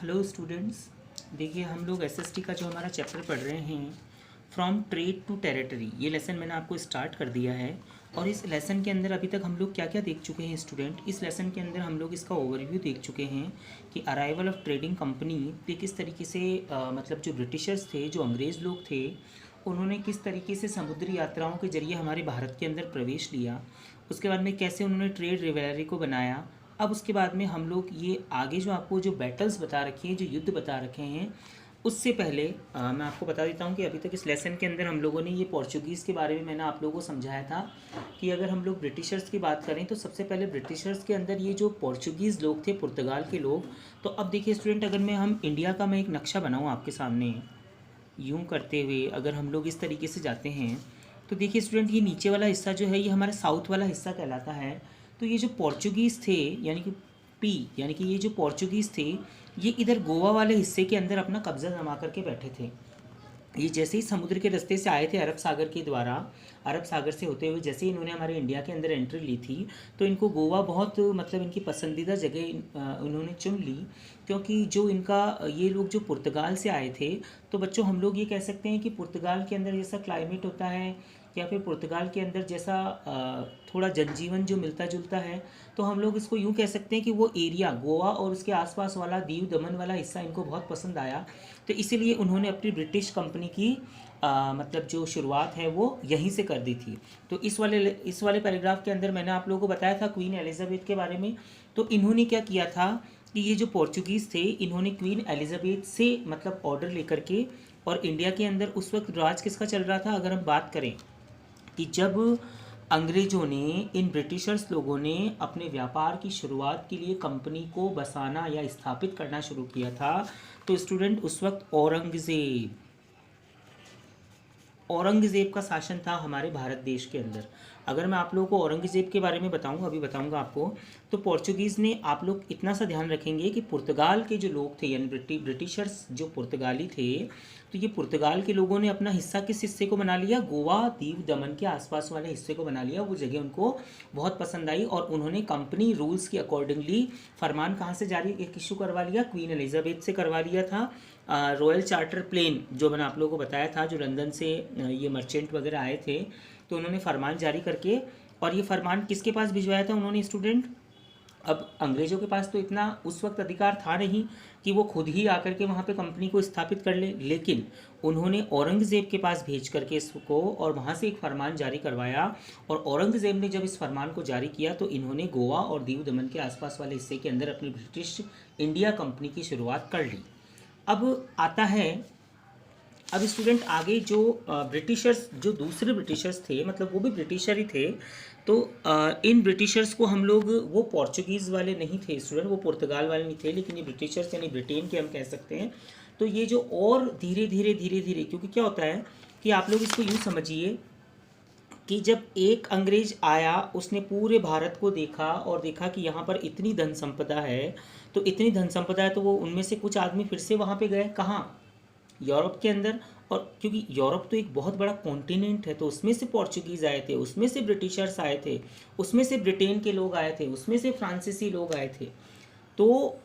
Hello students. देखिए हम लोग एसएसटी का जो हमारा चैप्टर पढ़ रहे हैं फ्रॉम ट्रेड टू टेरिटरी, ये लेसन मैंने आपको स्टार्ट कर दिया है। और इस लेसन के अंदर अभी तक हम लोग क्या क्या देख चुके हैं स्टूडेंट। इस लेसन के अंदर हम लोग इसका ओवरव्यू देख चुके हैं कि अराइवल ऑफ ट्रेडिंग कंपनी पे किस तरीके से मतलब जो ब्रिटिशर्स थे, जो अंग्रेज़ लोग थे, उन्होंने किस तरीके से समुद्री यात्राओं के जरिए हमारे भारत के अंदर प्रवेश लिया। उसके बाद में कैसे उन्होंने ट्रेड रिवेलरी को बनाया। अब उसके बाद में हम लोग ये आगे जो आपको जो बैटल्स बता रखे हैं, जो युद्ध बता रखे हैं, उससे पहले मैं आपको बता देता हूँ कि अभी तक इस लेसन के अंदर हम लोगों ने ये पोर्चुगीज़ के बारे में मैंने आप लोगों को समझाया था कि अगर हम लोग ब्रिटिशर्स की बात करें तो सबसे पहले ब्रिटिशर्स के अंदर ये जो पोर्चुगीज़ लोग थे, पुर्तगाल के लोग। तो अब देखिए स्टूडेंट, अगर हम इंडिया का मैं एक नक्शा बनाऊँ आपके सामने यूं करते हुए, अगर हम लोग इस तरीके से जाते हैं तो देखिए स्टूडेंट, ये नीचे वाला हिस्सा जो है ये हमारा साउथ वाला हिस्सा कहलाता है। तो ये जो पोर्चुगीज़ थे यानी कि पी यानी कि ये जो पोर्चुगीज़ थे, ये इधर गोवा वाले हिस्से के अंदर अपना कब्ज़ा जमा करके बैठे थे। ये जैसे ही समुद्र के रास्ते से आए थे अरब सागर के द्वारा, अरब सागर से होते हुए जैसे ही इन्होंने हमारे इंडिया के अंदर एंट्री ली थी, तो इनको गोवा बहुत मतलब इनकी पसंदीदा जगह इन्होंने चुन ली। क्योंकि जो इनका ये लोग जो पुर्तगाल से आए थे, तो बच्चों हम लोग ये कह सकते हैं कि पुर्तगाल के अंदर जैसा क्लाइमेट होता है या फिर पुर्तगाल के अंदर जैसा थोड़ा जनजीवन जो मिलता जुलता है, तो हम लोग इसको यूँ कह सकते हैं कि वो एरिया गोवा और उसके आसपास वाला दीव दमन वाला हिस्सा इनको बहुत पसंद आया। तो इसीलिए उन्होंने अपनी ब्रिटिश कंपनी की मतलब जो शुरुआत है वो यहीं से कर दी थी। तो इस वाले पैराग्राफ के अंदर मैंने आप लोगों को बताया था क्वीन एलिजाबेथ के बारे में। तो इन्होंने क्या किया था कि ये जो पोर्चुगीज़ थे, इन्होंने क्वीन एलिजाबेथ से मतलब ऑर्डर लेकर के, और इंडिया के अंदर उस वक्त राज किसका चल रहा था, अगर हम बात करें कि जब अंग्रेज़ों ने, इन ब्रिटिशर्स लोगों ने अपने व्यापार की शुरुआत के लिए कंपनी को बसाना या स्थापित करना शुरू किया था, तो स्टूडेंट उस वक्त औरंगज़ेब का शासन था हमारे भारत देश के अंदर। अगर मैं आप लोगों को औरंगज़ेब के बारे में बताऊं, अभी बताऊंगा आपको, तो पोर्चुगीज़ ने, आप लोग इतना सा ध्यान रखेंगे कि पुर्तगाल के जो लोग थे यानी ब्रिटिशर्स जो पुर्तगाली थे, तो ये पुर्तगाल के लोगों ने अपना हिस्सा किस हिस्से को बना लिया, गोवा दीव दमन के आसपास वाले हिस्से को बना लिया। वो जगह उनको बहुत पसंद आई और उन्होंने कंपनी रूल्स के अकॉर्डिंगली फरमान कहाँ से जारी एक इशू करवा लिया, क्वीन एलिजाबेथ से करवा लिया था। रॉयल चार्टर प्लेन जो मैंने आप लोगों को बताया था, जो लंदन से ये मर्चेंट वगैरह आए थे, तो उन्होंने फरमान जारी करके, और ये फरमान किसके पास भिजवाया था उन्होंने स्टूडेंट। अब अंग्रेज़ों के पास तो इतना उस वक्त अधिकार था नहीं कि वो खुद ही आकर के वहाँ पे कंपनी को स्थापित कर ले, लेकिन उन्होंने औरंगज़ेब के पास भेज करके इसको और वहाँ से एक फरमान जारी करवाया। और औरंगज़ेब ने जब इस फरमान को जारी किया तो इन्होंने गोवा और दीव दमन के आसपास वाले हिस्से के अंदर अपनी ब्रिटिश इंडिया कंपनी की शुरुआत कर ली। अब आता है, अब स्टूडेंट आगे जो ब्रिटिशर्स, जो दूसरे ब्रिटिशर्स थे, मतलब वो भी ब्रिटिशर ही थे, तो इन ब्रिटिशर्स को हम लोग, वो पोर्चुगीज़ वाले नहीं थे स्टूडेंट, वो पुर्तगाल वाले नहीं थे, लेकिन ये ब्रिटिशर्स यानी ब्रिटेन के हम कह सकते हैं। तो ये जो और धीरे धीरे, क्योंकि क्या होता है कि आप लोग इसको यूँ समझिए कि जब एक अंग्रेज आया, उसने पूरे भारत को देखा और देखा कि यहाँ पर इतनी धन संपदा है, तो इतनी धन संपदा है, तो वो उनमें से कुछ आदमी फिर से वहाँ पे गए, कहाँ, यूरोप के अंदर। और क्योंकि यूरोप तो एक बहुत बड़ा कॉन्टिनेंट है, तो उसमें से पोर्चुगीज़ आए थे, उसमें से ब्रिटिशर्स आए थे, उसमें से ब्रिटेन के लोग आए थे, उसमें से फ्रांसीसी लोग आए थे। तो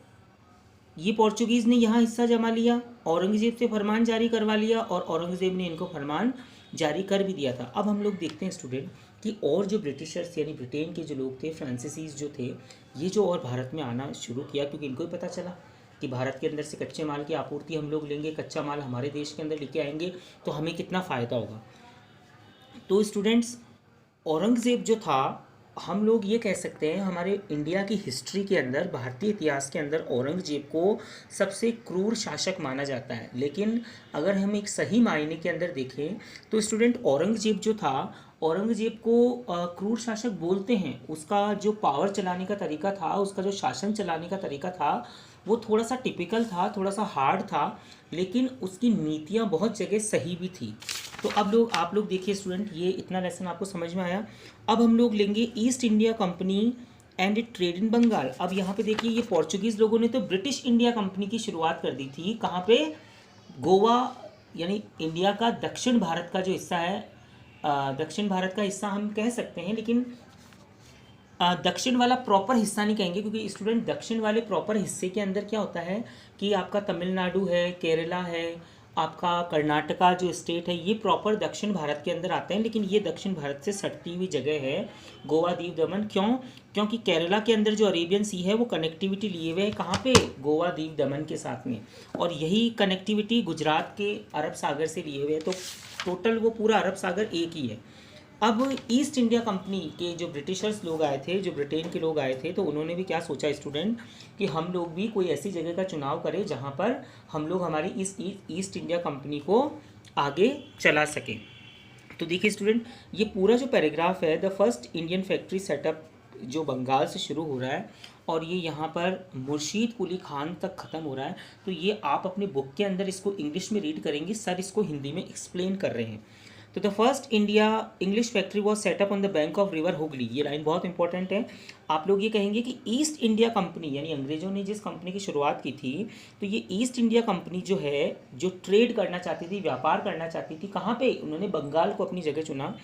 ये पोर्चुगीज़ ने यहाँ हिस्सा जमा लिया, औरंगज़ेब से फरमान जारी करवा लिया और औरंगज़ेब ने इनको फरमान जारी कर भी दिया था। अब हम लोग देखते हैं स्टूडेंट कि और जो ब्रिटिशर्स यानी ब्रिटेन के जो लोग थे, फ्रांसीसीज जो थे, ये जो और भारत में आना शुरू किया, क्योंकि इनको ही पता चला कि भारत के अंदर से कच्चे माल की आपूर्ति हम लोग लेंगे, कच्चा माल हमारे देश के अंदर लेके आएंगे, तो हमें कितना फ़ायदा होगा। तो स्टूडेंट्स, औरंगज़ेब जो था, हम लोग ये कह सकते हैं हमारे इंडिया की हिस्ट्री के अंदर, भारतीय इतिहास के अंदर औरंगज़ेब को सबसे क्रूर शासक माना जाता है। लेकिन अगर हम एक सही मायने के अंदर देखें तो स्टूडेंट, औरंगज़ेब जो था, औरंगज़ेब को क्रूर शासक बोलते हैं। उसका जो पावर चलाने का तरीका था, उसका जो शासन चलाने का तरीका था, वो थोड़ा सा टिपिकल था, थोड़ा सा हार्ड था, लेकिन उसकी नीतियाँ बहुत जगह सही भी थी। तो अब आप लोग देखिए स्टूडेंट, ये इतना लेसन आपको समझ में आया। अब हम लोग लेंगे East India Company and it trade in Bengal. अब यहाँ पे देखिए, ये पोर्चुगीज़ लोगों ने तो ब्रिटिश इंडिया कंपनी की शुरुआत कर दी थी, कहाँ पे, गोवा यानी इंडिया का दक्षिण भारत का जो हिस्सा है, दक्षिण भारत का हिस्सा हम कह सकते हैं, लेकिन दक्षिण वाला प्रॉपर हिस्सा नहीं कहेंगे, क्योंकि स्टूडेंट दक्षिण वाले प्रॉपर हिस्से के अंदर क्या होता है कि आपका तमिलनाडु है, केरला है, आपका कर्नाटका जो स्टेट है, ये प्रॉपर दक्षिण भारत के अंदर आते हैं, लेकिन ये दक्षिण भारत से सटती हुई जगह है गोवा, दीव दमन। क्यों? क्योंकि केरला के अंदर जो अरेबियन सी है वो कनेक्टिविटी लिए हुए है कहाँ पे? गोवा, दीव दमन के साथ में, और यही कनेक्टिविटी गुजरात के अरब सागर से लिए हुए है, तो टोटल वो पूरा अरब सागर एक ही है। अब ईस्ट इंडिया कंपनी के जो ब्रिटिशर्स लोग आए थे, जो ब्रिटेन के लोग आए थे, तो उन्होंने भी क्या सोचा स्टूडेंट कि हम लोग भी कोई ऐसी जगह का चुनाव करें जहाँ पर हम लोग हमारी इस ईस्ट इंडिया कंपनी को आगे चला सकें। तो देखिए स्टूडेंट, ये पूरा जो पैराग्राफ है, the first Indian factory setup, जो बंगाल से शुरू हो रहा है और ये यहाँ पर मुर्शीद कुली खान तक ख़त्म हो रहा है। तो ये आप अपने बुक के अंदर इसको इंग्लिश में रीड करेंगे, सर इसको हिंदी में एक्सप्लेन कर रहे हैं। तो the first India English factory was setup on the bank of river Hooghly. ये लाइन बहुत इंपॉर्टेंट है। आप लोग ये कहेंगे कि ईस्ट इंडिया कंपनी, यानी अंग्रेजों ने जिस कंपनी की शुरुआत की थी, तो ये ईस्ट इंडिया कंपनी जो है, जो ट्रेड करना चाहती थी, व्यापार करना चाहती थी, कहाँ पे? उन्होंने बंगाल को अपनी जगह चुना,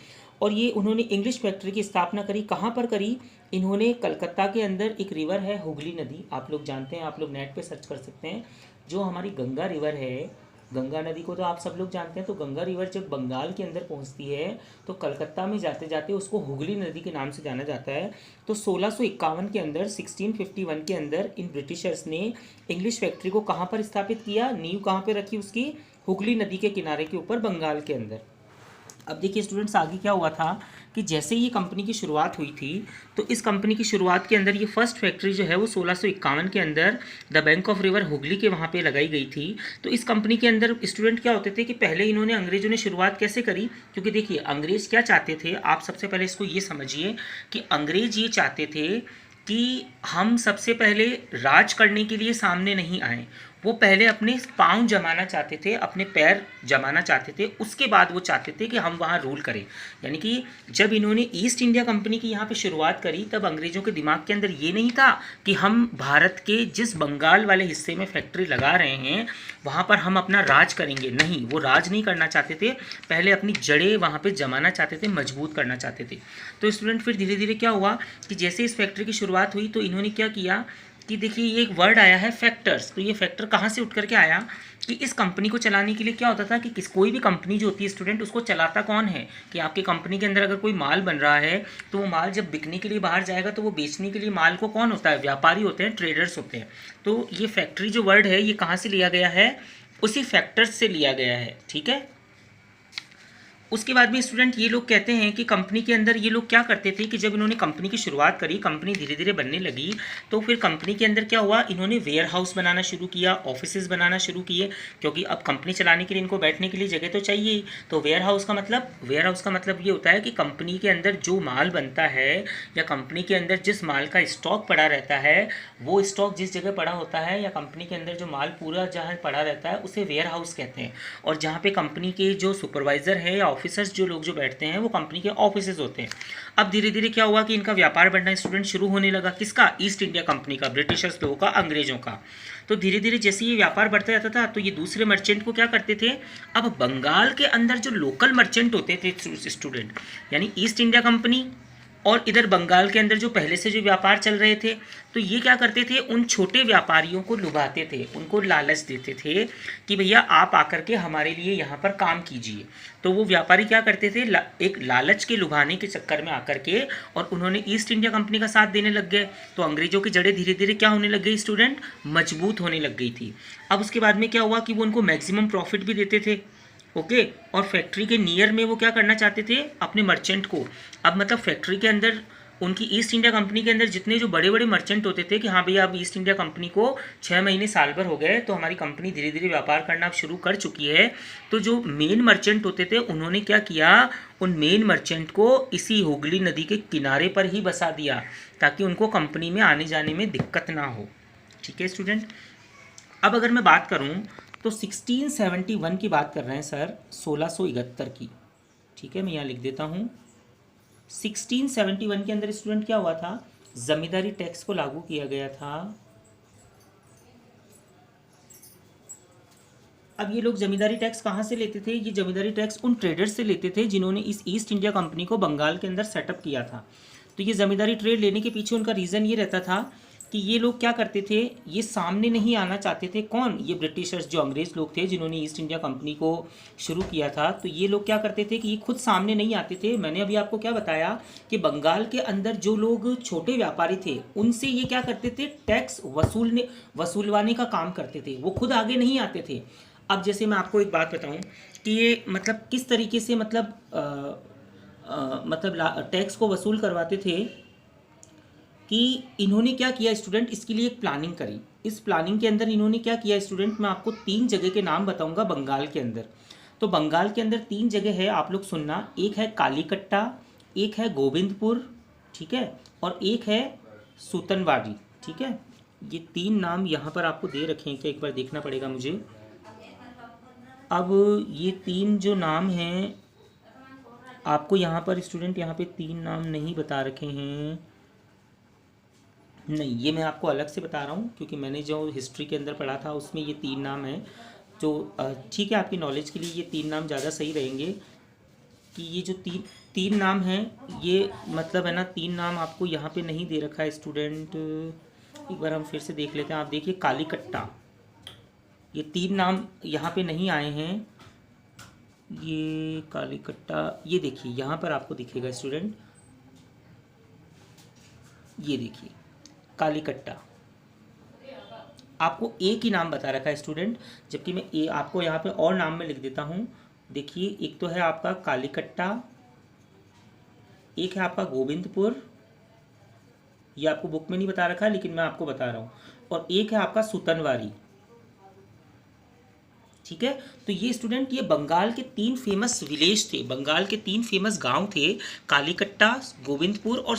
और ये उन्होंने इंग्लिश फैक्ट्री की स्थापना करी। कहाँ पर करी? इन्होंने कलकत्ता के अंदर एक रिवर है हुगली नदी, आप लोग जानते हैं, आप लोग नेट पे सर्च कर सकते हैं। जो हमारी गंगा रिवर है, गंगा नदी को तो आप सब लोग जानते हैं, तो गंगा रिवर जब बंगाल के अंदर पहुंचती है तो कलकत्ता में जाते जाते उसको हुगली नदी के नाम से जाना जाता है। तो 1651 के अंदर, 1651 के अंदर इन ब्रिटिशर्स ने इंग्लिश फैक्ट्री को कहाँ पर स्थापित किया? नींव कहाँ पे रखी उसकी? हुगली नदी के किनारे के ऊपर, बंगाल के अंदर। अब देखिए स्टूडेंट्स, आगे क्या हुआ था कि जैसे ये कंपनी की शुरुआत हुई थी, तो इस कंपनी की शुरुआत के अंदर ये फर्स्ट फैक्ट्री जो है वो 1651 के अंदर the bank of river Hooghly के वहाँ पे लगाई गई थी। तो इस कंपनी के अंदर स्टूडेंट क्या होते थे कि पहले इन्होंने, अंग्रेजों ने शुरुआत कैसे करी? क्योंकि देखिए अंग्रेज क्या चाहते थे, आप सबसे पहले इसको ये समझिए कि अंग्रेज ये चाहते थे कि हम सबसे पहले राज करने के लिए सामने नहीं आए, वो पहले अपने पाँव जमाना चाहते थे, अपने पैर जमाना चाहते थे, उसके बाद वो चाहते थे कि हम वहाँ रूल करें। यानी कि जब इन्होंने ईस्ट इंडिया कंपनी की यहाँ पे शुरुआत करी, तब अंग्रेज़ों के दिमाग के अंदर ये नहीं था कि हम भारत के जिस बंगाल वाले हिस्से में फैक्ट्री लगा रहे हैं वहाँ पर हम अपना राज करेंगे। नहीं, वो राज नहीं करना चाहते थे, पहले अपनी जड़ें वहाँ पर जमाना चाहते थे, मजबूत करना चाहते थे। तो स्टूडेंट फिर धीरे धीरे क्या हुआ कि जैसे इस फैक्ट्री की शुरुआत हुई, तो इन्होंने क्या किया कि देखिए ये एक वर्ड आया है फैक्टर्स। तो ये फैक्टर कहाँ से उठ करके आया कि इस कंपनी को चलाने के लिए क्या होता था कि कोई भी कंपनी जो होती है स्टूडेंट, उसको चलाता कौन है? कि आपकी कंपनी के अंदर अगर कोई माल बन रहा है, तो वो माल जब बिकने के लिए बाहर जाएगा, तो वो बेचने के लिए माल को कौन होता है? व्यापारी होते हैं, ट्रेडर्स होते हैं। तो ये फैक्ट्री जो वर्ड है, ये कहाँ से लिया गया है? उसी फैक्टर्स से लिया गया है, ठीक है। उसके बाद में स्टूडेंट ये लोग कहते हैं कि कंपनी के अंदर ये लोग क्या करते थे कि जब इन्होंने कंपनी की शुरुआत करी, कंपनी धीरे धीरे बनने लगी, तो फिर कंपनी के अंदर क्या हुआ, इन्होंने वेयर हाउस बनाना शुरू किया, ऑफिसेज बनाना शुरू किए, क्योंकि अब कंपनी चलाने के लिए इनको बैठने के लिए जगह तो चाहिए ही। तो वेयर हाउस का मतलब ये होता है कि कंपनी के अंदर जो माल बनता है, या कंपनी के अंदर जिस माल का स्टॉक पड़ा रहता है, वो स्टॉक जिस जगह पड़ा होता है, या कंपनी के अंदर जो माल पूरा जहाँ पड़ा रहता है, उसे वेयर हाउस कहते हैं। और जहाँ पे कंपनी के जो सुपरवाइज़र है या ऑफिसर्स जो लोग जो बैठते हैं, वो कंपनी के ऑफिसेज होते हैं। अब धीरे धीरे क्या हुआ कि इनका व्यापार बढ़ना स्टूडेंट शुरू होने लगा। किसका? ईस्ट इंडिया कंपनी का, ब्रिटिशर्स लोगों का, अंग्रेजों का। तो धीरे धीरे जैसे ये व्यापार बढ़ता जाता था, तो ये दूसरे मर्चेंट को क्या करते थे, अब बंगाल के अंदर जो लोकल मर्चेंट होते थे स्टूडेंट, यानी ईस्ट इंडिया कंपनी और इधर बंगाल के अंदर जो पहले से जो व्यापार चल रहे थे, तो ये क्या करते थे, उन छोटे व्यापारियों को लुभाते थे, उनको लालच देते थे कि भैया आप आकर के हमारे लिए यहाँ पर काम कीजिए। तो वो व्यापारी क्या करते थे, एक लालच के लुभाने के चक्कर में आकर के, और उन्होंने ईस्ट इंडिया कंपनी का साथ देने लग गए। तो अंग्रेजों की जड़ें धीरे धीरे क्या होने लग गई स्टूडेंट, मजबूत होने लग गई थी। अब उसके बाद में क्या हुआ कि वो उनको मैक्सिमम प्रॉफिट भी देते थे, ओके। और फैक्ट्री के नियर में वो क्या करना चाहते थे, अपने मर्चेंट को, अब मतलब फैक्ट्री के अंदर उनकी ईस्ट इंडिया कंपनी के अंदर जितने जो बड़े बड़े मर्चेंट होते थे कि हाँ भैया अब ईस्ट इंडिया कंपनी को 6 महीने साल भर हो गए, तो हमारी कंपनी धीरे धीरे व्यापार करना शुरू कर चुकी है। तो जो मेन मर्चेंट होते थे, उन्होंने क्या किया, उन मेन मर्चेंट को इसी हुगली नदी के किनारे पर ही बसा दिया, ताकि उनको कंपनी में आने जाने में दिक्कत ना हो। ठीक है स्टूडेंट। अब अगर मैं बात करूँ तो 1671 की बात कर रहे हैं सर, 1671 की, ठीक है, मैं यहाँ लिख देता हूँ। 1671 के अंदर स्टूडेंट क्या हुआ था, जमींदारी टैक्स को लागू किया गया था। अब ये लोग जमींदारी टैक्स कहाँ से लेते थे, ये जमींदारी टैक्स उन ट्रेडर्स से लेते थे जिन्होंने इस ईस्ट इंडिया कंपनी को बंगाल के अंदर सेटअप किया था। तो ये ज़मींदारी ट्रेड लेने के पीछे उनका रीज़न ये रहता था कि ये लोग क्या करते थे, ये सामने नहीं आना चाहते थे। कौन? ये ब्रिटिशर्स, जो अंग्रेज़ लोग थे जिन्होंने ईस्ट इंडिया कंपनी को शुरू किया था। तो ये लोग क्या करते थे कि ये खुद सामने नहीं आते थे। मैंने अभी आपको क्या बताया कि बंगाल के अंदर जो लोग छोटे व्यापारी थे उनसे ये क्या करते थे, टैक्स वसूलवाने का काम करते थे, वो खुद आगे नहीं आते थे। अब जैसे मैं आपको एक बात बताऊं कि ये मतलब किस तरीके से मतलब टैक्स को वसूल करवाते थे, कि इन्होंने क्या किया स्टूडेंट, इसके लिए एक प्लानिंग करी। इस प्लानिंग के अंदर इन्होंने क्या किया स्टूडेंट, मैं आपको 3 जगह के नाम बताऊंगा बंगाल के अंदर। तो बंगाल के अंदर 3 जगह है, आप लोग सुनना। एक है कालीकट्टा, एक है गोविंदपुर, ठीक है, और एक है सूतनवाड़ी, ठीक है। ये 3 नाम यहाँ पर आपको दे रखे हैं, क्या एक बार देखना पड़ेगा मुझे। अब ये 3 जो नाम हैं आपको यहाँ पर स्टूडेंट, यहाँ पे 3 नाम नहीं बता रखे हैं, नहीं, ये मैं आपको अलग से बता रहा हूँ क्योंकि मैंने जो हिस्ट्री के अंदर पढ़ा था उसमें ये 3 नाम हैं। जो ठीक है, आपकी नॉलेज के लिए ये 3 नाम ज़्यादा सही रहेंगे कि ये जो तीन नाम हैं, ये मतलब है ना, 3 नाम आपको यहाँ पे नहीं दे रखा है स्टूडेंट। एक बार हम फिर से देख लेते हैं। आप देखिए कालीकट्टा, ये 3 नाम यहाँ पे नहीं आए हैं। ये कालीकट्टा, ये देखिए यहाँ पर आपको दिखेगा स्टूडेंट, ये देखिए कालीकट्टा, आपको एक ही नाम बता रखा है स्टूडेंट, जबकि मैं आपको यहाँ पे और नाम में लिख देता हूँ। देखिए एक तो है आपका कालीकट्टा, एक है आपका गोविंदपुर, ये आपको बुक में नहीं बता रखा है लेकिन मैं आपको बता रहा हूँ, और एक है आपका सूतनवारी, ठीक है। तो ये स्टूडेंट, ये बंगाल के 3 फेमस विलेज थे, बंगाल के 3 फेमस गांव थे, कालीकट्टा, गोविंदपुर और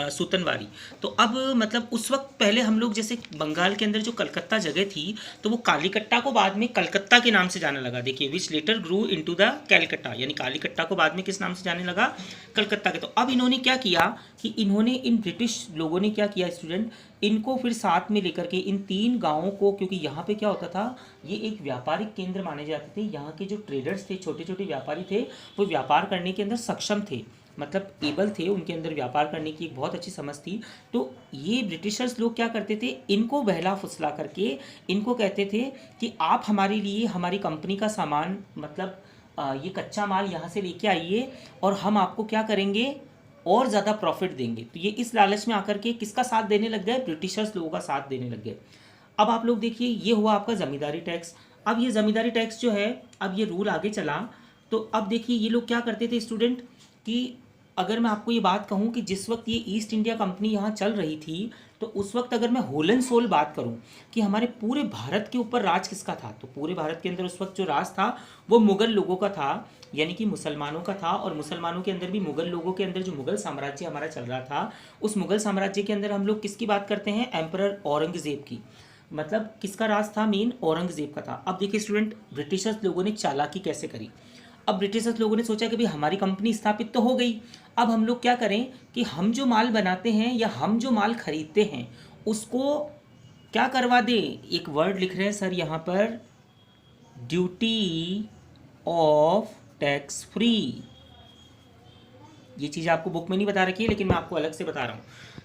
सूतनवारी। तो अब मतलब उस वक्त पहले हम लोग जैसे बंगाल के अंदर जो कलकत्ता जगह थी, तो वो कालीकट्टा को बाद में कलकत्ता के नाम से जाने लगा। देखिए, विच लेटर ग्रू इनटू द कैलकट्टा, यानी कालीकट्टा को बाद में किस नाम से जाने लगा, कलकत्ता के। तो अब इन्होंने क्या किया कि इन्होंने, इन ब्रिटिश लोगों ने क्या किया स्टूडेंट, इनको फिर साथ में लेकर के इन 3 गांवों को, क्योंकि यहाँ पे क्या होता था, ये एक व्यापारिक केंद्र माने जाते थे। यहाँ के जो ट्रेडर्स थे, छोटे छोटे व्यापारी थे, वो व्यापार करने के अंदर सक्षम थे, मतलब एबल थे, उनके अंदर व्यापार करने की एक बहुत अच्छी समझ थी। तो ये ब्रिटिशर्स लोग क्या करते थे, इनको बहला फुसला करके इनको कहते थे कि आप हमारे लिए, हमारी कंपनी का सामान, मतलब ये कच्चा माल यहाँ से लेके आइए और हम आपको क्या करेंगे, और ज़्यादा प्रॉफिट देंगे। तो ये इस लालच में आकर के किसका साथ देने लग गए, ब्रिटिशर्स लोगों का साथ देने लग गए। अब आप लोग देखिए, ये हुआ आपका ज़मींदारी टैक्स। अब ये ज़मींदारी टैक्स जो है, अब ये रूल आगे चला। तो अब देखिए ये लोग क्या करते थे स्टूडेंट, कि अगर मैं आपको ये बात कहूँ कि जिस वक्त ये ईस्ट इंडिया कंपनी यहाँ चल रही थी, तो उस वक्त अगर मैं होल एंड सोल बात करूँ कि हमारे पूरे भारत के ऊपर राज किसका था, तो पूरे भारत के अंदर उस वक्त जो राज था वो मुग़ल लोगों का था, यानी कि मुसलमानों का था। और मुसलमानों के अंदर भी, मुग़ल लोगों के अंदर जो मुग़ल साम्राज्य हमारा चल रहा था, उस मुग़ल साम्राज्य के अंदर हम लोग किसकी बात करते हैं, एम्परर औरंगज़ेब की। मतलब किसका राज था, मेन औरंगज़ेब का था। अब देखिए स्टूडेंट, ब्रिटिशर्स लोगों ने चालाकी कैसे करी। अब ब्रिटिशर्स लोगों ने सोचा कि भाई हमारी कंपनी स्थापित तो हो गई, अब हम लोग क्या करें कि हम जो माल बनाते हैं या हम जो माल खरीदते हैं उसको क्या करवा दें। एक वर्ड लिख रहे हैं सर यहाँ पर, ड्यूटी ऑफ टैक्स फ्री। ये चीज़ आपको बुक में नहीं बता रखी है लेकिन मैं आपको अलग से बता रहा हूँ।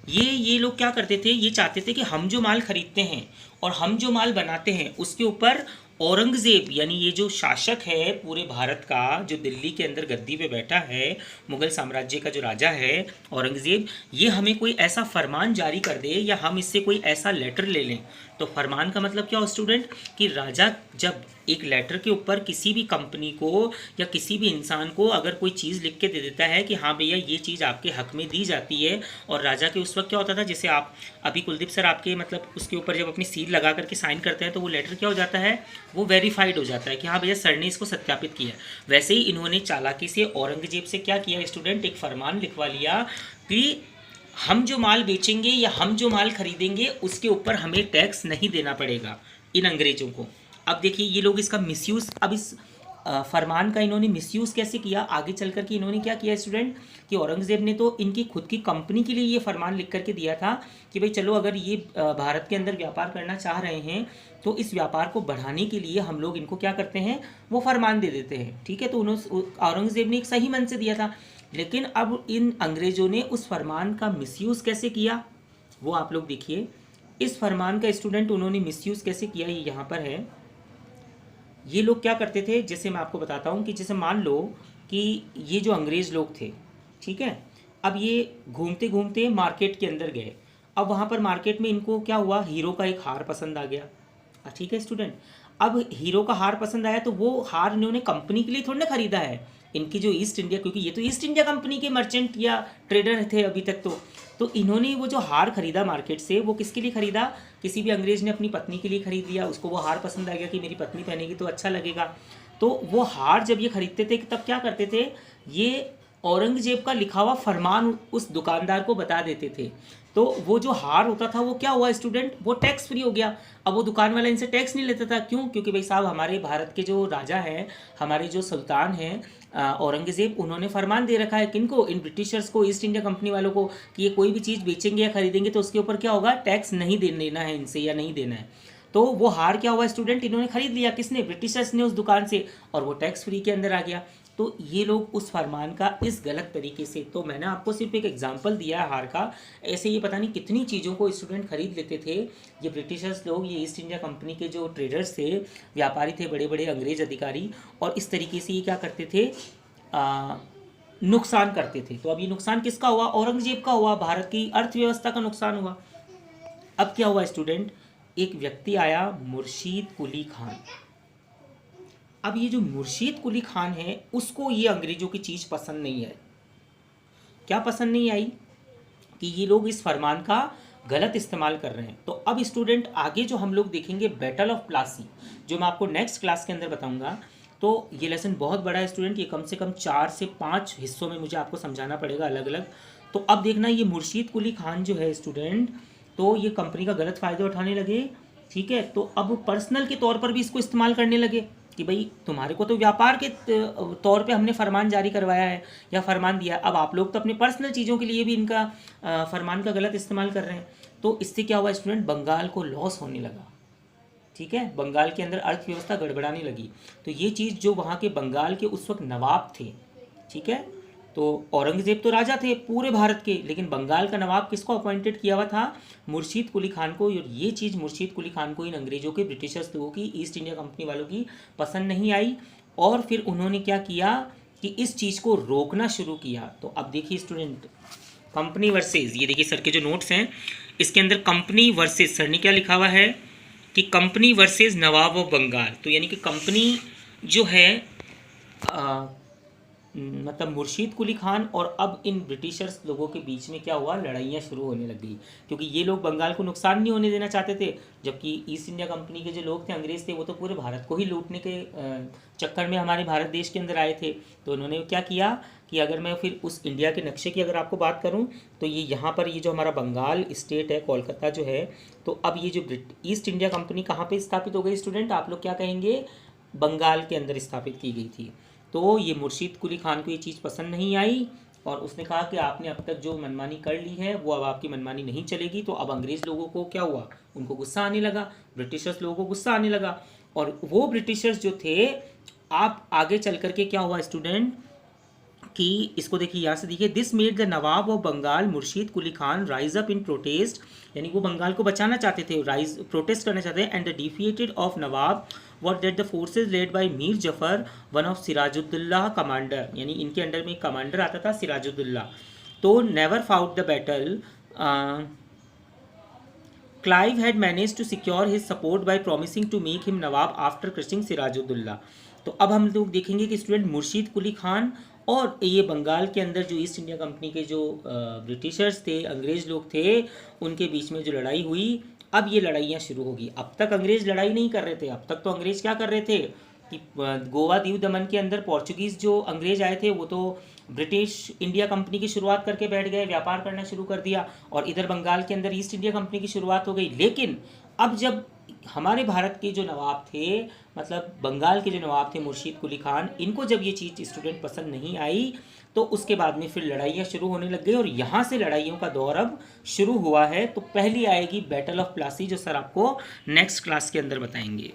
ये लोग क्या करते थे, ये चाहते थे कि हम जो माल खरीदते हैं और हम जो माल बनाते हैं उसके ऊपर औरंगज़ेब, यानी ये जो शासक है पूरे भारत का, जो दिल्ली के अंदर गद्दी पे बैठा है, मुग़ल साम्राज्य का जो राजा है औरंगज़ेब, ये हमें कोई ऐसा फरमान जारी कर दे या हम इससे कोई ऐसा लेटर ले लें। तो फरमान का मतलब क्या हो स्टूडेंट, कि राजा जब एक लेटर के ऊपर किसी भी कंपनी को या किसी भी इंसान को अगर कोई चीज़ लिख के दे देता है कि हाँ भैया ये चीज़ आपके हक में दी जाती है, और राजा के उस वक्त क्या होता था, जैसे आप अभी कुलदीप सर आपके मतलब उसके ऊपर जब अपनी सील लगा करके साइन करते हैं तो वो लेटर क्या हो जाता है, वो वेरीफाइड हो जाता है कि हाँ भैया सर ने इसको सत्यापित किया। वैसे ही इन्होंने चालाकी से औरंगज़ेब से क्या किया स्टूडेंट, एक फरमान लिखवा लिया कि हम जो माल बेचेंगे या हम जो माल खरीदेंगे उसके ऊपर हमें टैक्स नहीं देना पड़ेगा इन अंग्रेज़ों को। अब देखिए ये लोग इसका मिसयूज़, अब इस फरमान का इन्होंने मिसयूज़ कैसे किया, आगे चल कर के इन्होंने क्या किया स्टूडेंट, कि औरंगज़ेब ने तो इनकी खुद की कंपनी के लिए ये फरमान लिख करके दिया था कि भाई चलो अगर ये भारत के अंदर व्यापार करना चाह रहे हैं तो इस व्यापार को बढ़ाने के लिए हम लोग इनको क्या करते हैं, वो फरमान दे देते हैं, ठीक है। तो उन्होंने, औरंगज़ेब ने एक सही मन से दिया था। लेकिन अब इन अंग्रेज़ों ने उस फरमान का मिसयूज़ कैसे किया वो आप लोग देखिए। इस फरमान का स्टूडेंट उन्होंने मिसयूज़ कैसे किया ये यहाँ पर है। ये लोग क्या करते थे, जैसे मैं आपको बताता हूँ कि जैसे मान लो कि ये जो अंग्रेज़ लोग थे, ठीक है, अब ये घूमते घूमते मार्केट के अंदर गए। अब वहाँ पर मार्केट में इनको क्या हुआ, हीरो का एक हार पसंद आ गया। ठीक है स्टूडेंट, अब हीरो का हार पसंद आया तो वो हार इन्होंने कंपनी के लिए थोड़ी ना खरीदा है, इनकी जो ईस्ट इंडिया, क्योंकि ये तो ईस्ट इंडिया कंपनी के मर्चेंट या ट्रेडर थे अभी तक तो इन्होंने वो जो हार खरीदा मार्केट से वो किसके लिए खरीदा, किसी भी अंग्रेज ने अपनी पत्नी के लिए खरीद लिया, उसको वो हार पसंद आ गया कि मेरी पत्नी पहनेगी तो अच्छा लगेगा। तो वो हार जब ये खरीदते थे तब क्या करते थे, ये औरंगजेब का लिखा हुआ फरमान उस दुकानदार को बता देते थे। तो वो जो हार होता था वो क्या हुआ स्टूडेंट, वो टैक्स फ्री हो गया। अब वो दुकान वाला इनसे टैक्स नहीं लेता था, क्यों, क्योंकि भाई साहब हमारे भारत के जो राजा हैं, हमारे जो सुल्तान हैं औरंगजेब, उन्होंने फरमान दे रखा है किनको, इन ब्रिटिशर्स को, ईस्ट इंडिया कंपनी वालों को, कि ये कोई भी चीज़ बेचेंगे या खरीदेंगे तो उसके ऊपर क्या होगा, टैक्स नहीं देना है इनसे या नहीं देना है। तो वो हार क्या हुआ स्टूडेंट, इन्होंने खरीद लिया, किसने, ब्रिटिशर्स ने उस दुकान से, और वो टैक्स फ्री के अंदर आ गया। तो ये लोग उस फरमान का इस गलत तरीके से, तो मैंने आपको सिर्फ एक एग्जांपल दिया है हार का, ऐसे ये पता नहीं कितनी चीज़ों को स्टूडेंट खरीद लेते थे ये ब्रिटिशर्स लोग, ये ईस्ट इंडिया कंपनी के जो ट्रेडर्स थे, व्यापारी थे, बड़े बड़े अंग्रेज अधिकारी, और इस तरीके से ये क्या करते थे, नुकसान करते थे। तो अब ये नुकसान किसका हुआ, औरंगजेब का हुआ, भारत की अर्थव्यवस्था का नुकसान हुआ। अब क्या हुआ स्टूडेंट, एक व्यक्ति आया, मुर्शीद कुली खान। अब ये जो मुर्शीद कुली खान है उसको ये अंग्रेजों की चीज़ पसंद नहीं है। क्या पसंद नहीं आई, कि ये लोग इस फरमान का गलत इस्तेमाल कर रहे हैं। तो अब स्टूडेंट आगे जो हम लोग देखेंगे बैटल ऑफ प्लासी, जो मैं आपको नेक्स्ट क्लास के अंदर बताऊंगा। तो ये लेसन बहुत बड़ा है स्टूडेंट, ये कम से कम 4 से 5 हिस्सों में मुझे आपको समझाना पड़ेगा अलग अलग। तो अब देखना, ये मुर्शीद कुली खान जो है स्टूडेंट, तो ये कंपनी का गलत फ़ायदा उठाने लगे, ठीक है। तो अब पर्सनल के तौर पर भी इसको इस्तेमाल करने लगे कि भाई तुम्हारे को तो व्यापार के तौर पे हमने फरमान जारी करवाया है या फरमान दिया, अब आप लोग तो अपने पर्सनल चीज़ों के लिए भी इनका फरमान का गलत इस्तेमाल कर रहे हैं। तो इससे क्या हुआ स्टूडेंट, बंगाल को लॉस होने लगा, ठीक है, बंगाल के अंदर अर्थव्यवस्था गड़बड़ाने लगी। तो ये चीज़ जो वहाँ के बंगाल के उस वक्त नवाब थे, ठीक है, तो औरंगजेब तो राजा थे पूरे भारत के, लेकिन बंगाल का नवाब किसको अपॉइंटेड किया हुआ था, मुर्शीद कुली खान को। और ये चीज़ मुर्शीद कुली खान को इन अंग्रेज़ों के, ब्रिटिशर्स लोगों की, ईस्ट इंडिया कंपनी वालों की पसंद नहीं आई, और फिर उन्होंने क्या किया कि इस चीज़ को रोकना शुरू किया। तो अब देखिए स्टूडेंट, कंपनी वर्सेज, ये देखिए सर के जो नोट्स हैं इसके अंदर कंपनी वर्सेज, सर ने क्या लिखा हुआ है कि company versus Nawab of Bengal. तो यानी कि कंपनी जो है मतलब मुर्शीद कुली खान और अब इन ब्रिटिशर्स लोगों के बीच में क्या हुआ, लड़ाइयाँ शुरू होने लग गई, क्योंकि ये लोग बंगाल को नुकसान नहीं होने देना चाहते थे, जबकि ईस्ट इंडिया कंपनी के जो लोग थे, अंग्रेज़ थे, वो तो पूरे भारत को ही लूटने के चक्कर में हमारे भारत देश के अंदर आए थे। तो उन्होंने क्या किया कि अगर मैं फिर उस इंडिया के नक्शे की अगर आपको बात करूँ तो ये यहाँ पर ये जो हमारा बंगाल स्टेट है, कोलकाता जो है, तो अब ये जो ईस्ट इंडिया कंपनी कहाँ पर स्थापित हो गई स्टूडेंट, आप लोग क्या कहेंगे, बंगाल के अंदर स्थापित की गई थी। तो ये मुर्शीद कुली खान को ये चीज़ पसंद नहीं आई, और उसने कहा कि आपने अब तक जो मनमानी कर ली है वो अब आपकी मनमानी नहीं चलेगी। तो अब अंग्रेज़ लोगों को क्या हुआ, उनको गुस्सा आने लगा, ब्रिटिशर्स लोगों को गुस्सा आने लगा, और वो ब्रिटिशर्स जो थे, आप आगे चल करके क्या हुआ स्टूडेंट, कि इसको देखिए, यहाँ से देखिए, this made the Nawab of Bengal Murshid Quli Khan rise up in protest, यानी वो बंगाल को बचाना चाहते थे, राइज प्रोटेस्ट करना चाहते हैं, and the defeated of Nawab what that the forces led by Mir Jafar one of Sirajuddaula commander, यानी इनके अंडर में एक कमांडर आता था सिराजुद्दौला, तो never fought the battle. Clive had manage to secure his support by promising to make him Nawab after crushing Sirajuddaula. तो अब हम लोग देखेंगे कि स्टूडेंट मुर्शीद कुली खान और ये बंगाल के अंदर जो ईस्ट इंडिया कंपनी के जो ब्रिटिशर्स थे, अंग्रेज़ लोग थे, उनके बीच में जो लड़ाई हुई, अब ये लड़ाइयाँ शुरू होगी। अब तक अंग्रेज़ लड़ाई नहीं कर रहे थे, अब तक तो अंग्रेज़ क्या कर रहे थे कि गोवा दीव दमन के अंदर पोर्चुगीज़ जो अंग्रेज़ आए थे वो तो ब्रिटिश इंडिया कंपनी की शुरुआत करके बैठ गए, व्यापार करना शुरू कर दिया, और इधर बंगाल के अंदर ईस्ट इंडिया कंपनी की शुरुआत हो गई। लेकिन अब जब हमारे भारत के जो नवाब थे, मतलब बंगाल के जो नवाब थे मुर्शीद कुली खान, इनको जब ये चीज़ स्टूडेंट पसंद नहीं आई, तो उसके बाद में फिर लड़ाइयाँ शुरू होने लग गई, और यहाँ से लड़ाइयों का दौर अब शुरू हुआ है। तो पहली आएगी बैटल ऑफ प्लासी, जो सर आपको नेक्स्ट क्लास के अंदर बताएंगे।